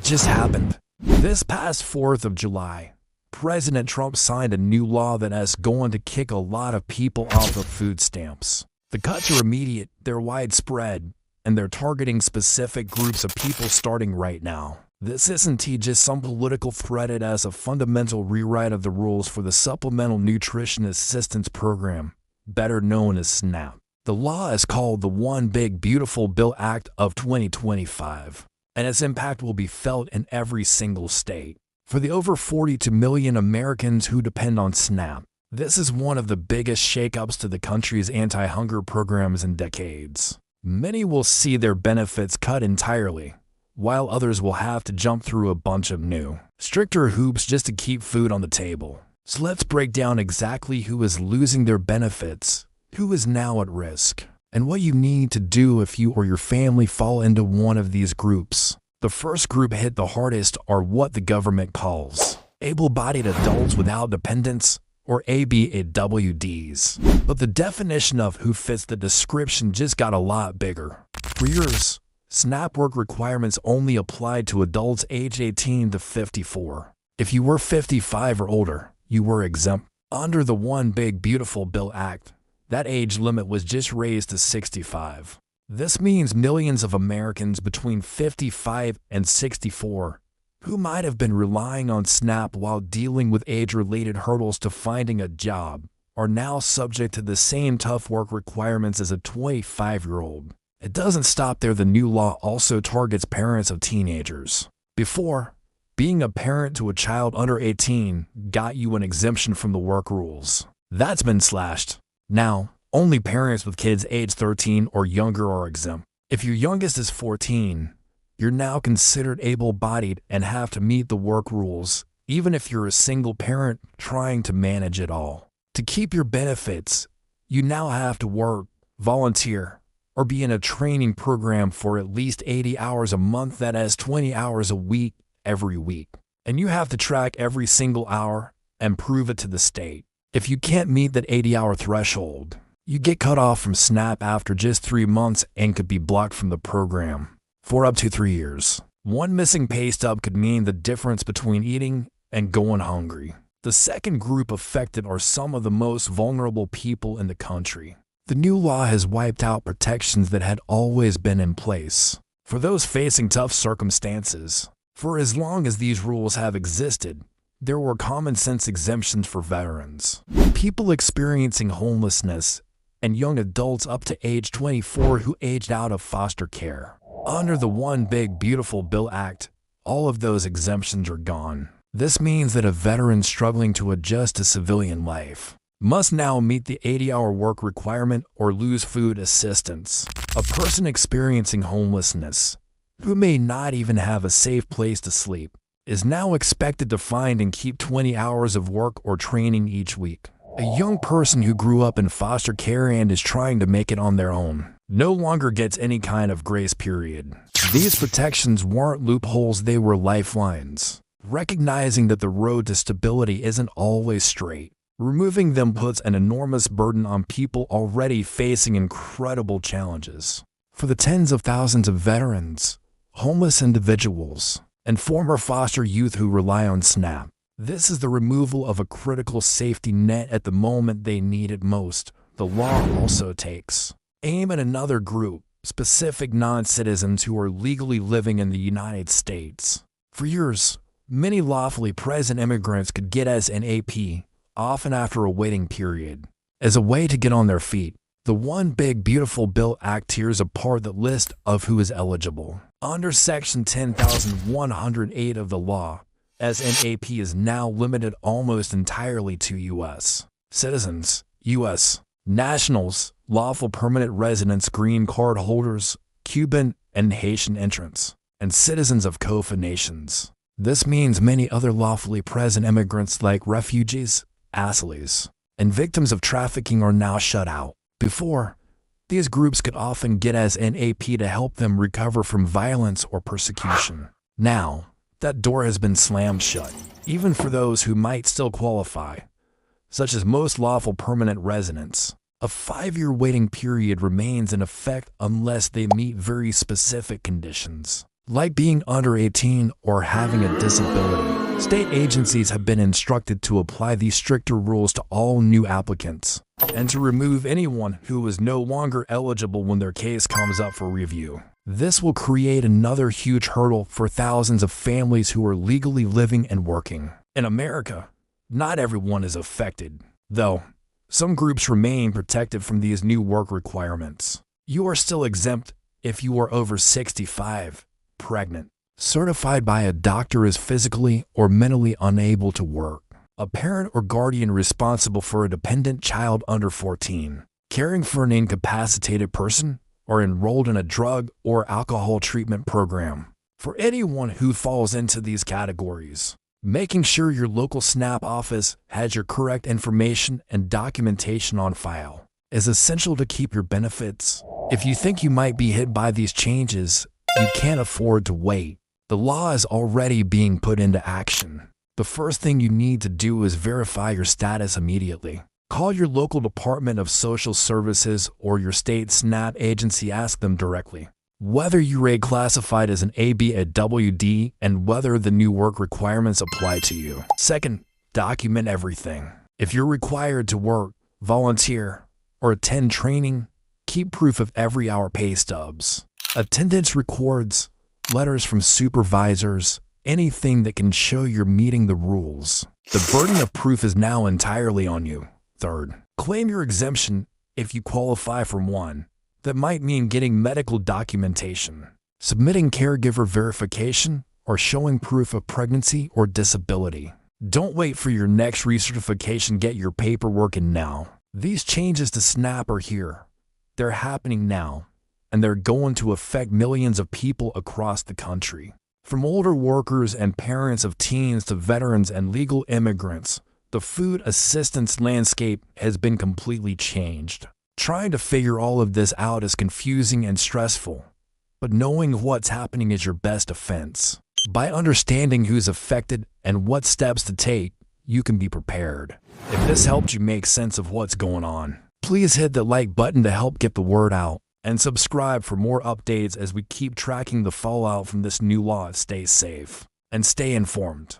just happened. This past 4th of July, President Trump signed a new law that is going to kick a lot of people off of food stamps. The cuts are immediate, they're widespread, and they're targeting specific groups of people starting right now. This isn't just some political threat, it as a fundamental rewrite of the rules for the Supplemental Nutrition Assistance Program, better known as SNAP. The law is called the One Big Beautiful Bill Act of 2025, and its impact will be felt in every single state. For the over 42 million Americans who depend on SNAP, this is one of the biggest shakeups to the country's anti-hunger programs in decades. Many will see their benefits cut entirely, while others will have to jump through a bunch of new, stricter hoops just to keep food on the table. So let's break down exactly who is losing their benefits, who is now at risk, and what you need to do if you or your family fall into one of these groups. The first group hit the hardest are what the government calls able-bodied adults without dependents, or ABAWDs. But the definition of who fits the description just got a lot bigger. For years, SNAP work requirements only applied to adults aged 18 to 54. If you were 55 or older, you were exempt. Under the One Big Beautiful Bill Act, that age limit was just raised to 65. This means millions of Americans between 55 and 64, who might have been relying on SNAP while dealing with age-related hurdles to finding a job, are now subject to the same tough work requirements as a 25-year-old. It doesn't stop there. The new law also targets parents of teenagers. Before, being a parent to a child under 18 got you an exemption from the work rules. That's been slashed. Now, only parents with kids aged 13 or younger are exempt. If your youngest is 14, you're now considered able-bodied and have to meet the work rules, even if you're a single parent trying to manage it all. To keep your benefits, you now have to work, volunteer, or be in a training program for at least 80 hours a month, that is 20 hours a week, every week. And you have to track every single hour and prove it to the state. If you can't meet that 80-hour threshold, you get cut off from SNAP after just 3 months and could be blocked from the program for up to 3 years. One missing pay stub could mean the difference between eating and going hungry. The second group affected are some of the most vulnerable people in the country. The new law has wiped out protections that had always been in place for those facing tough circumstances. For as long as these rules have existed, there were common-sense exemptions for veterans, people experiencing homelessness, and young adults up to age 24 who aged out of foster care. Under the One Big Beautiful Bill Act, all of those exemptions are gone. This means that a veteran struggling to adjust to civilian life must now meet the 80-hour work requirement or lose food assistance. A person experiencing homelessness, who may not even have a safe place to sleep, is now expected to find and keep 20 hours of work or training each week. A young person who grew up in foster care and is trying to make it on their own no longer gets any kind of grace period. These protections weren't loopholes, they were lifelines. Recognizing that the road to stability isn't always straight, removing them puts an enormous burden on people already facing incredible challenges. For the tens of thousands of veterans, homeless individuals, and former foster youth who rely on SNAP, this is the removal of a critical safety net at the moment they need it most. The law also takes aim at another group, specific non-citizens who are legally living in the United States. For years, many lawfully present immigrants could get as an AP, often after a waiting period. As a way to get on their feet, the One Big Beautiful Bill Act tears apart the list of who is eligible. Under Section 10,108 of the law, as an AP is now limited almost entirely to U.S. citizens, U.S. nationals, lawful permanent residents, green card holders, Cuban and Haitian entrants, and citizens of COFA nations. This means many other lawfully present immigrants like refugees, asylees, and victims of trafficking are now shut out. Before, these groups could often get as an AP to help them recover from violence or persecution. Now, that door has been slammed shut, even for those who might still qualify, such as most lawful permanent residents. A 5-year waiting period remains in effect unless they meet very specific conditions. like being under 18 or having a disability. State agencies have been instructed to apply these stricter rules to all new applicants and to remove anyone who is no longer eligible when their case comes up for review. This will create another huge hurdle for thousands of families who are legally living and working. In America, not everyone is affected, though some groups remain protected from these new work requirements. You are still exempt if you are over 65, pregnant, certified by a doctor as physically or mentally unable to work, a parent or guardian responsible for a dependent child under 14, caring for an incapacitated person, or enrolled in a drug or alcohol treatment program. For anyone who falls into these categories, making sure your local SNAP office has your correct information and documentation on file is essential to keep your benefits. If you think you might be hit by these changes, you can't afford to wait. The law is already being put into action. The first thing you need to do is verify your status immediately. Call your local Department of Social Services or your state SNAP agency. Ask them directly whether you're classified as an AB at WD and whether the new work requirements apply to you. Second, document everything. If you're required to work, volunteer, or attend training, keep proof of every hour pay stubs, attendance records, letters from supervisors, anything that can show you're meeting the rules. The burden of proof is now entirely on you. Third, claim your exemption if you qualify for one. That might mean getting medical documentation, submitting caregiver verification, or showing proof of pregnancy or disability. Don't wait for your next recertification. Get your paperwork in now. These changes to SNAP are here. They're happening now, and they're going to affect millions of people across the country. From older workers and parents of teens to veterans and legal immigrants, the food assistance landscape has been completely changed. Trying to figure all of this out is confusing and stressful, but knowing what's happening is your best defense. By understanding who's affected and what steps to take, you can be prepared. If this helped you make sense of what's going on, please hit the like button to help get the word out, and subscribe for more updates as we keep tracking the fallout from this new law. Stay safe and stay informed.